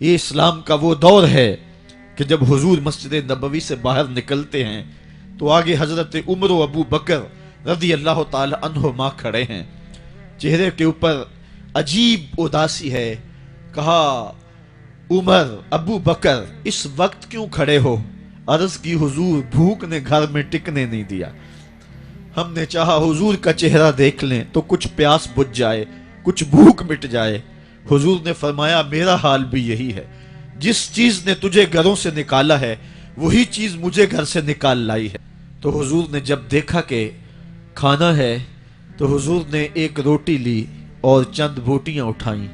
یہ اسلام کا وہ دور ہے کہ جب حضور مسجد نبوی سے باہر نکلتے ہیں تو آگے حضرت عمر و ابو بکر رضی اللہ تعالی عنہما کھڑے ہیں. چہرے کے اوپر عجیب اداسی ہے. کہا عمر ابو بکر اس وقت کیوں کھڑے ہو؟ عرض کی حضور بھوک نے گھر میں ٹکنے نہیں دیا. ہم نے چاہا حضور کا چہرہ دیکھ لیں تو کچھ پیاس بجھ جائے، کچھ بھوک مٹ جائے. حضور نے فرمایا میرا حال بھی یہی ہے. جس چیز نے تجھے گھروں سے نکالا ہے وہی چیز مجھے گھر سے نکال لائی ہے. تو حضور نے جب دیکھا کہ کھانا ہے تو حضور نے ایک روٹی لی اور چند بوٹیاں اٹھائیں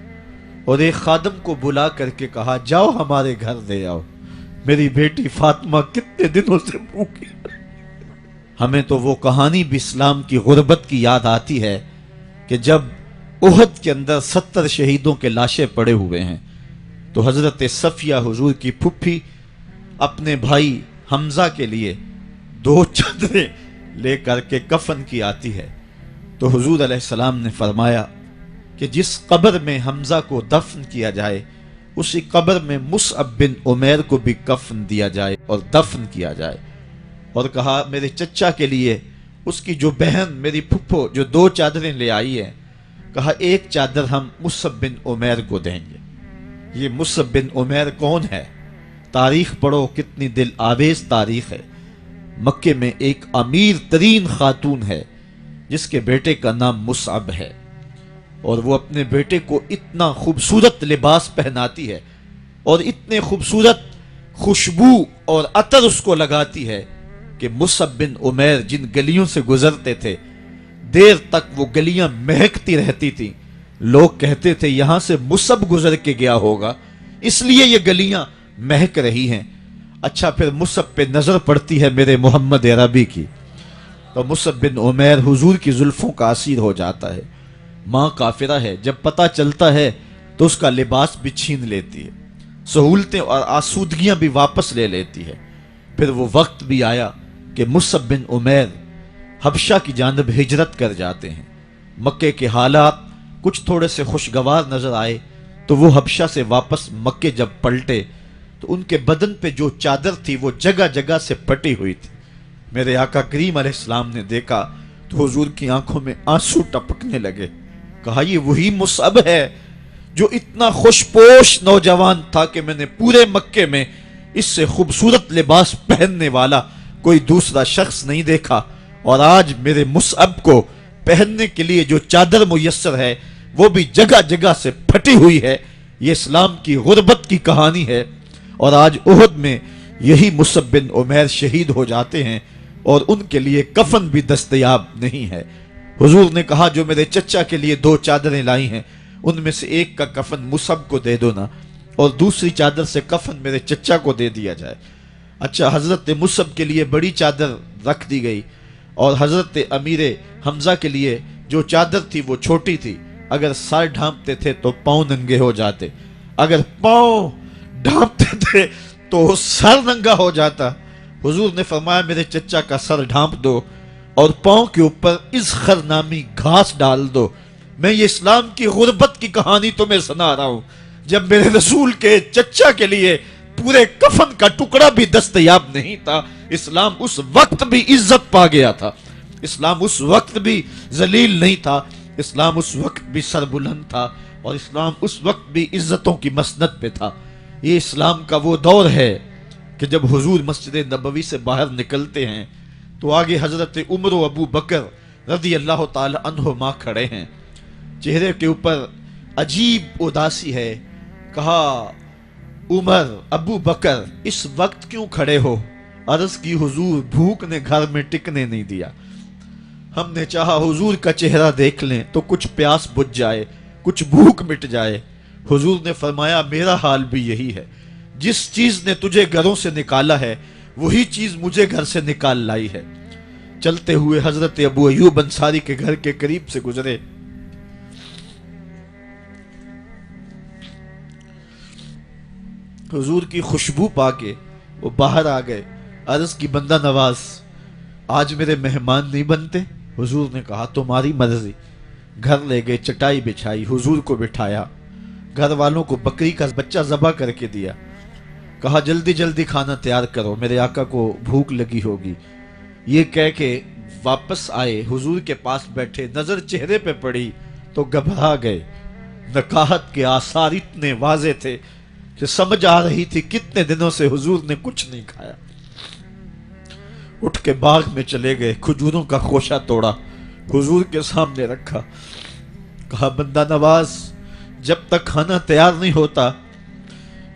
اور ایک خادم کو بلا کر کے کہا جاؤ ہمارے گھر دے آؤ، میری بیٹی فاطمہ کتنے دنوں سے بھوکی. ہمیں تو وہ کہانی بھی اسلام کی غربت کی یاد آتی ہے کہ جب احد کے اندر 70 شہیدوں کے لاشیں پڑے ہوئے ہیں تو حضرت صفیہ حضور کی پھپھی اپنے بھائی حمزہ کے لیے 2 چادریں لے کر کے کفن کی آتی ہے. تو حضور علیہ السلام نے فرمایا کہ جس قبر میں حمزہ کو دفن کیا جائے اسی قبر میں مصعب بن عمیر کو بھی کفن دیا جائے اور دفن کیا جائے. اور کہا میرے چچا کے لیے اس کی جو بہن میری پھپھو جو 2 چادریں لے آئی ہیں، کہا ایک چادر ہم مصعب بن عمیر کو دیں گے. یہ مصعب بن عمیر کون ہے؟ تاریخ پڑھو، کتنی دل آویز تاریخ ہے. مکے میں ایک امیر ترین خاتون ہے جس کے بیٹے کا نام مصعب ہے، اور وہ اپنے بیٹے کو اتنا خوبصورت لباس پہناتی ہے اور اتنے خوبصورت خوشبو اور عطر اس کو لگاتی ہے کہ مصعب بن عمیر جن گلیوں سے گزرتے تھے دیر تک وہ گلیاں مہکتی رہتی تھیں. لوگ کہتے تھے یہاں سے مصعب گزر کے گیا ہوگا اس لیے یہ گلیاں مہک رہی ہیں. اچھا پھر مصعب پہ نظر پڑتی ہے میرے محمد عربی کی تو مصعب بن عمیر حضور کی زلفوں کا اسیر ہو جاتا ہے. ماں کافرہ ہے، جب پتہ چلتا ہے تو اس کا لباس بھی چھین لیتی ہے، سہولتیں اور آسودگیاں بھی واپس لے لیتی ہے. پھر وہ وقت بھی آیا کہ مصعب بن عمیر حبشہ کی جانب ہجرت کر جاتے ہیں. مکے کے حالات کچھ تھوڑے سے خوشگوار نظر آئے تو وہ حبشہ سے واپس مکے جب پلٹے تو ان کے بدن پہ جو چادر تھی وہ جگہ جگہ سے پٹی ہوئی تھی. میرے آقا کریم علیہ السلام نے دیکھا تو حضور کی آنکھوں میں آنسو ٹپکنے لگے. کہا یہ وہی مصعب ہے جو اتنا خوش پوش نوجوان تھا کہ میں نے پورے مکے میں اس سے خوبصورت لباس پہننے والا کوئی دوسرا شخص نہیں دیکھا، اور آج میرے مصعب کو پہننے کے لیے جو چادر میسر ہے وہ بھی جگہ جگہ سے پھٹی ہوئی ہے. یہ اسلام کی غربت کی کہانی ہے. اور آج احد میں یہی مصعب بن عمیر شہید ہو جاتے ہیں اور ان کے لیے کفن بھی دستیاب نہیں ہے. حضور نے کہا جو میرے چچا کے لیے 2 چادریں لائی ہیں ان میں سے ایک کا کفن مصعب کو دے دو نا، اور دوسری چادر سے کفن میرے چچا کو دے دیا جائے. اچھا حضرت مصعب کے لیے بڑی چادر رکھ دی گئی اور حضرت امیر حمزہ کے لیے جو چادر تھی وہ چھوٹی تھی. اگر سر ڈھانپتے تھے تو پاؤں ننگے ہو جاتے، اگر پاؤں ڈھانپتے تھے تو سر ننگا ہو جاتا. حضور نے فرمایا میرے چچا کا سر ڈھانپ دو اور پاؤں کے اوپر اذخر نامی گھاس ڈال دو. میں یہ اسلام کی غربت کی کہانی تمہیں سنا رہا ہوں. جب میرے رسول کے چچا کے لیے پورے کفن کا ٹکڑا بھی دستیاب نہیں تھا، اسلام اس وقت بھی عزت پا گیا تھا. اسلام اس وقت بھی ذلیل نہیں تھا. اسلام اس وقت بھی سربلند تھا، اور اسلام اس وقت بھی عزتوں کی مسند پہ تھا. یہ اسلام کا وہ دور ہے کہ جب حضور مسجد نبوی سے باہر نکلتے ہیں تو آگے حضرت عمر و ابو بکر رضی اللہ تعالی عنہما کھڑے ہیں. چہرے کے اوپر عجیب اداسی ہے. کہا عمر ابو بکر اس وقت کیوں کھڑے ہو؟ عرض کی حضور بھوک نے گھر میں ٹکنے نہیں دیا. ہم نے چاہا حضور کا چہرہ دیکھ لیں تو کچھ پیاس بجھ جائے، کچھ بھوک مٹ جائے. حضور نے فرمایا میرا حال بھی یہی ہے. جس چیز نے تجھے گھروں سے نکالا ہے وہی چیز مجھے گھر سے نکال لائی ہے. چلتے ہوئے حضرت ابو ایوب انصاری کے گھر کے قریب سے گزرے. حضور کی خوشبو پا کے وہ باہر آ گئے. عرض کی بندہ نواز آج میرے مہمان نہیں بنتے؟ حضور نے کہا تمہاری مرضی. گھر لے گئے، چٹائی بچھائی، حضور کو بٹھایا. گھر والوں کو بکری کا بچہ ذبح کر کے دیا، کہا جلدی جلدی کھانا تیار کرو، میرے آقا کو بھوک لگی ہوگی۔ یہ کہہ کے واپس آئے، حضور کے پاس بیٹھے، نظر چہرے پہ پڑی تو گھبرا گئے۔ نکاحت کے آثار اتنے واضح تھے کہ سمجھ آ رہی تھی کتنے دنوں سے حضور نے کچھ نہیں کھایا۔ اٹھ کے باغ میں چلے گئے، کھجوروں کا خوشہ توڑا، حضور کے سامنے رکھا، کہا بندہ نواز جب تک کھانا تیار نہیں ہوتا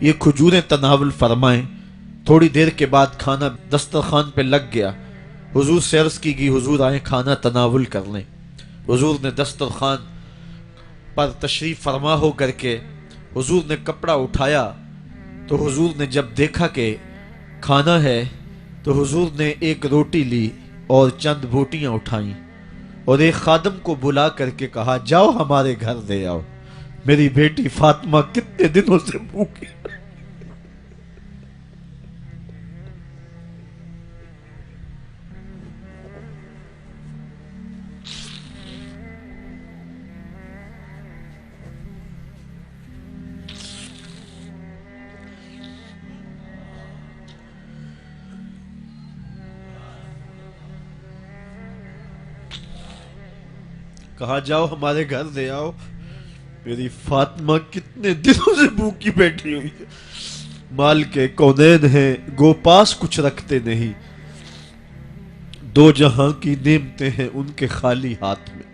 یہ کھجوریں تناول فرمائیں۔ تھوڑی دیر کے بعد کھانا دسترخوان پہ لگ گیا، حضور سے عرض کی گئی حضور آئیں کھانا تناول کر لیں۔ حضور نے دسترخوان پر تشریف فرما ہو کر کے حضور نے کپڑا اٹھایا تو حضور نے جب دیکھا کہ کھانا ہے تو حضور نے ایک روٹی لی اور چند بوٹیاں اٹھائیں اور ایک خادم کو بلا کر کے کہا جاؤ ہمارے گھر دے آؤ، میری بیٹی فاطمہ کتنے دنوں سے بھوکی۔ کہا جاؤ ہمارے گھر دے آؤ، میری فاطمہ کتنے دنوں سے بھوکی بیٹھی ہوئی ہے۔ مال کے کونین ہیں گو پاس کچھ رکھتے نہیں، دو جہاں کی نعمتیں ہیں ان کے خالی ہاتھ میں۔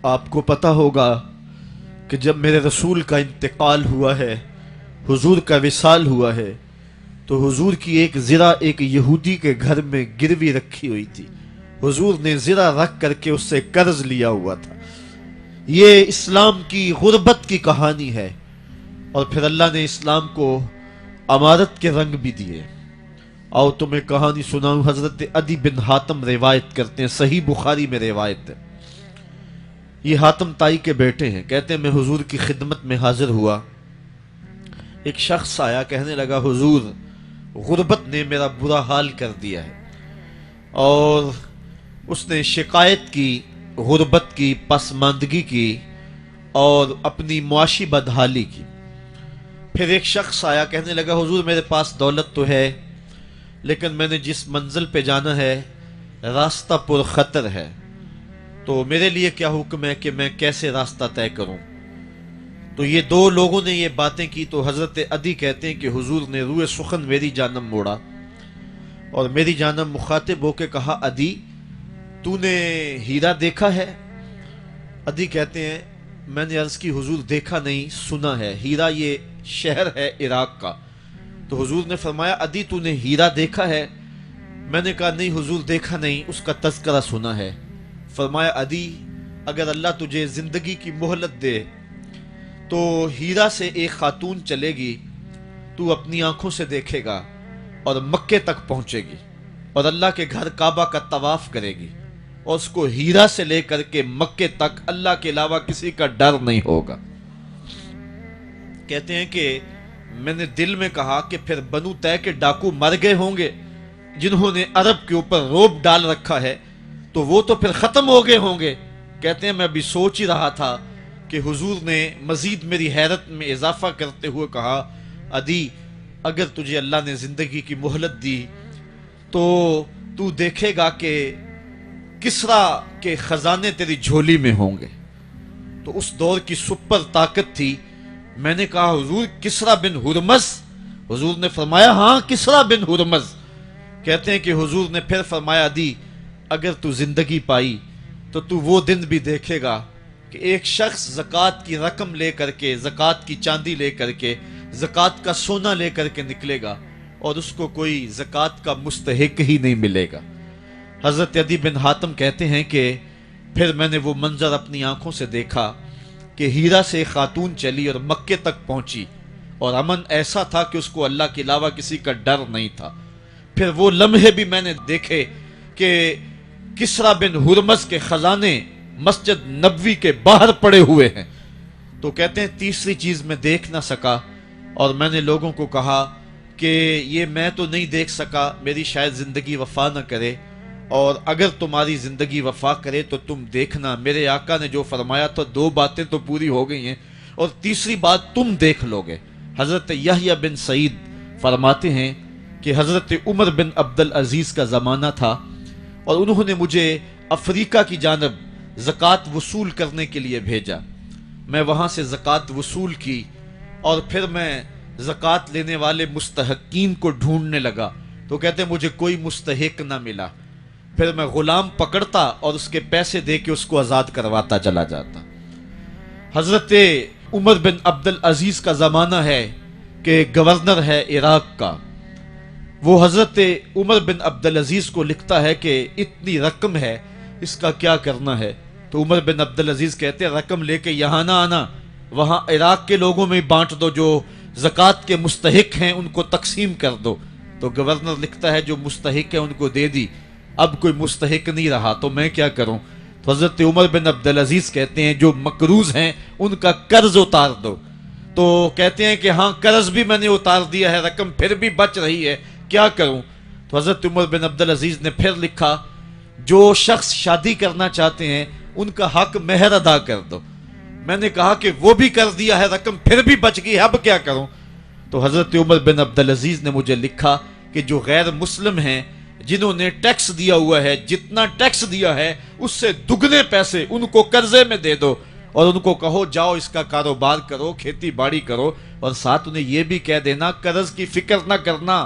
آپ کو پتا ہوگا کہ جب میرے رسول کا انتقال ہوا ہے، حضور کا وصال ہوا ہے، تو حضور کی ایک زرہ ایک یہودی کے گھر میں گروی رکھی ہوئی تھی، حضور نے زرہ رکھ کر کے اس سے قرض لیا ہوا تھا۔ یہ اسلام کی غربت کی کہانی ہے، اور پھر اللہ نے اسلام کو امارت کے رنگ بھی دیے۔ آؤ تمہیں کہانی سناؤں، حضرت عدی بن حاتم روایت کرتے ہیں، صحیح بخاری میں روایت ہے۔ یہ حاتم تائی کے بیٹے ہیں، کہتے ہیں میں حضور کی خدمت میں حاضر ہوا، ایک شخص آیا کہنے لگا حضور غربت نے میرا برا حال کر دیا ہے، اور اس نے شکایت کی غربت کی، پسماندگی کی اور اپنی معاشی بدحالی کی۔ پھر ایک شخص آیا کہنے لگا حضور میرے پاس دولت تو ہے لیکن میں نے جس منزل پہ جانا ہے راستہ پر خطر ہے، تو میرے لیے کیا حکم ہے کہ میں کیسے راستہ طے کروں؟ تو یہ دو لوگوں نے یہ باتیں کی تو حضرت عدی کہتے ہیں کہ حضور نے روئے سخن میری جانب موڑا اور میری جانب مخاطب ہو کے کہا عدی تو نے ہیرا دیکھا ہے؟ عدی کہتے ہیں میں نے عرض کی حضور دیکھا نہیں، سنا ہے، ہیرا یہ شہر ہے عراق کا۔ تو حضور نے فرمایا عدی تو نے ہیرا دیکھا ہے؟ میں نے کہا نہیں حضور دیکھا نہیں، اس کا تذکرہ سنا ہے۔ فرمایا عدی اگر اللہ تجھے زندگی کی مہلت دے تو ہیرا سے ایک خاتون چلے گی، تو اپنی آنکھوں سے دیکھے گا اور مکے تک پہنچے گی اور اللہ کے گھر کعبہ کا طواف کرے گی، اور اس کو ہیرا سے لے کر کے مکے تک اللہ کے علاوہ کسی کا ڈر نہیں ہوگا۔ کہتے ہیں کہ میں نے دل میں کہا کہ پھر بنو طے کے ڈاکو مر گئے ہوں گے جنہوں نے عرب کے اوپر روب ڈال رکھا ہے، تو وہ تو پھر ختم ہو گئے ہوں گے۔ کہتے ہیں میں ابھی سوچ ہی رہا تھا کہ حضور نے مزید میری حیرت میں اضافہ کرتے ہوئے کہا عدی اگر تجھے اللہ نے زندگی کی مہلت دی تو تو دیکھے گا کہ کسرا کے خزانے تیری جھولی میں ہوں گے۔ تو اس دور کی سپر طاقت تھی۔ میں نے کہا حضور کسرا بن ہرمز؟ حضور نے فرمایا ہاں کسرا بن ہرمز۔ کہتے ہیں کہ حضور نے پھر فرمایا عدی اگر تو زندگی پائی تو تو وہ دن بھی دیکھے گا کہ ایک شخص زکوٰۃ کی رقم لے کر کے، زکوٰۃ کی چاندی لے کر کے، زکوٰۃ کا سونا لے کر کے نکلے گا اور اس کو کوئی زکوٰۃ کا مستحق ہی نہیں ملے گا۔ حضرت عدی بن حاتم کہتے ہیں کہ پھر میں نے وہ منظر اپنی آنکھوں سے دیکھا کہ ہیرا سے خاتون چلی اور مکے تک پہنچی اور امن ایسا تھا کہ اس کو اللہ کے علاوہ کسی کا ڈر نہیں تھا۔ پھر وہ لمحے بھی میں نے دیکھے کہ کسرا بن ہرمز کے خزانے مسجد نبوی کے باہر پڑے ہوئے ہیں۔ تو کہتے ہیں تیسری چیز میں دیکھ نہ سکا اور میں نے لوگوں کو کہا کہ یہ میں تو نہیں دیکھ سکا، میری شاید زندگی وفا نہ کرے، اور اگر تمہاری زندگی وفا کرے تو تم دیکھنا، میرے آقا نے جو فرمایا تھا دو باتیں تو پوری ہو گئی ہیں، اور تیسری بات تم دیکھ لوگے۔ حضرت یحییٰ بن سعید فرماتے ہیں کہ حضرت عمر بن عبد العزیز کا زمانہ تھا اور انہوں نے مجھے افریقہ کی جانب زکوٰۃ وصول کرنے کے لیے بھیجا۔ میں وہاں سے زکوٰۃ وصول کی اور پھر میں زکوٰۃ لینے والے مستحقین کو ڈھونڈنے لگا، تو کہتے ہیں مجھے کوئی مستحق نہ ملا۔ پھر میں غلام پکڑتا اور اس کے پیسے دے کے اس کو آزاد کرواتا چلا جاتا۔ حضرت عمر بن عبد العزیز کا زمانہ ہے کہ گورنر ہے عراق کا، وہ حضرت عمر بن عبد العزیز کو لکھتا ہے کہ اتنی رقم ہے، اس کا کیا کرنا ہے؟ تو عمر بن عبد العزیز کہتے ہیں رقم لے کے یہاں نہ آنا، وہاں عراق کے لوگوں میں بانٹ دو، جو زکوٰۃ کے مستحق ہیں ان کو تقسیم کر دو۔ تو گورنر لکھتا ہے جو مستحق ہیں ان کو دے دی، اب کوئی مستحق نہیں رہا تو میں کیا کروں؟ تو حضرت عمر بن عبد العزیز کہتے ہیں جو مقروض ہیں ان کا قرض اتار دو۔ تو کہتے ہیں کہ ہاں قرض بھی میں نے اتار دیا ہے، رقم پھر بھی بچ رہی ہے، کیا کروں؟ تو حضرت عمر بن عبد العزیز نے پھر لکھا جو شخص شادی کرنا چاہتے ہیں ان کا حق مہر ادا کر دو۔ میں نے کہا کہ وہ بھی کر دیا ہے، رقم پھر بھی بچ گئی، اب کیا کروں؟ تو حضرت عمر بن عبد العزیز نے مجھے لکھا کہ جو غیر مسلم ہیں جنہوں نے ٹیکس دیا ہوا ہے، جتنا ٹیکس دیا ہے اس سے دگنے پیسے ان کو قرضے میں دے دو اور ان کو کہو جاؤ اس کا کاروبار کرو، کھیتی باڑی کرو، اور ساتھ انہیں یہ بھی کہہ دینا قرض کی فکر نہ کرنا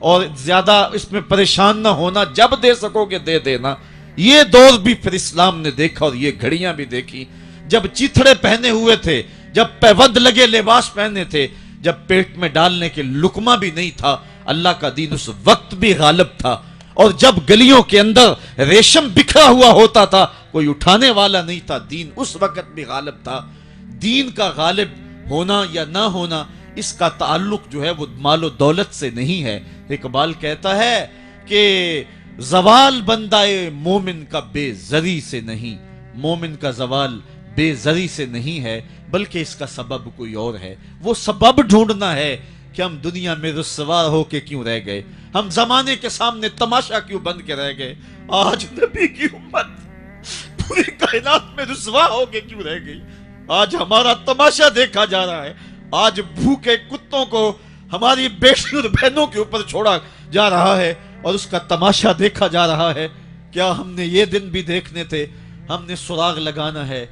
اور زیادہ اس میں پریشان نہ ہونا، جب دے سکو گے دے دینا۔ یہ دور بھی پھر اسلام نے دیکھا اور یہ گھڑیاں بھی دیکھی جب چیتھڑے پہنے ہوئے تھے، جب پیوند لگے لباس پہنے تھے، جب پیٹ میں ڈالنے کے لقمہ بھی نہیں تھا، اللہ کا دین اس وقت بھی غالب تھا، اور جب گلیوں کے اندر ریشم بکھرا ہوا ہوتا تھا کوئی اٹھانے والا نہیں تھا، دین اس وقت بھی غالب تھا۔ دین کا غالب ہونا یا نہ ہونا اس کا تعلق جو ہے وہ مال و دولت سے نہیں ہے۔ اقبال کہتا ہے کہ زوال بندہ مومن کا بے زری سے نہیں، مومن کا زوال بے زری سے نہیں ہے بلکہ اس کا سبب کوئی اور ہے۔ وہ سبب ڈھونڈنا ہے کہ ہم دنیا میں رسوا ہو کے کیوں رہ گئے، ہم زمانے کے سامنے تماشا کیوں بن کے رہ گئے، آج نبی کی امت پوری کائنات میں رسوا ہو کے کیوں رہ گئی، آج ہمارا تماشا دیکھا جا رہا ہے، آج بھوکے کتوں کو ہماری بیٹی اور بہنوں کے اوپر چھوڑا جا رہا ہے اور اس کا تماشا دیکھا جا رہا ہے۔ کیا ہم نے یہ دن بھی دیکھنے تھے؟ ہم نے سراغ لگانا ہے۔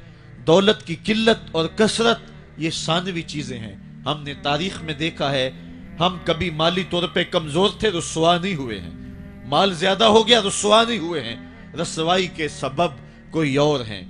دولت کی قلت اور کثرت یہ ثانوی چیزیں ہیں، ہم نے تاریخ میں دیکھا ہے، ہم کبھی مالی طور پہ کمزور تھے رسوا نہیں ہوئے ہیں، مال زیادہ ہو گیا رسوا نہیں ہوئے ہیں، رسوائی کے سبب کوئی اور ہیں۔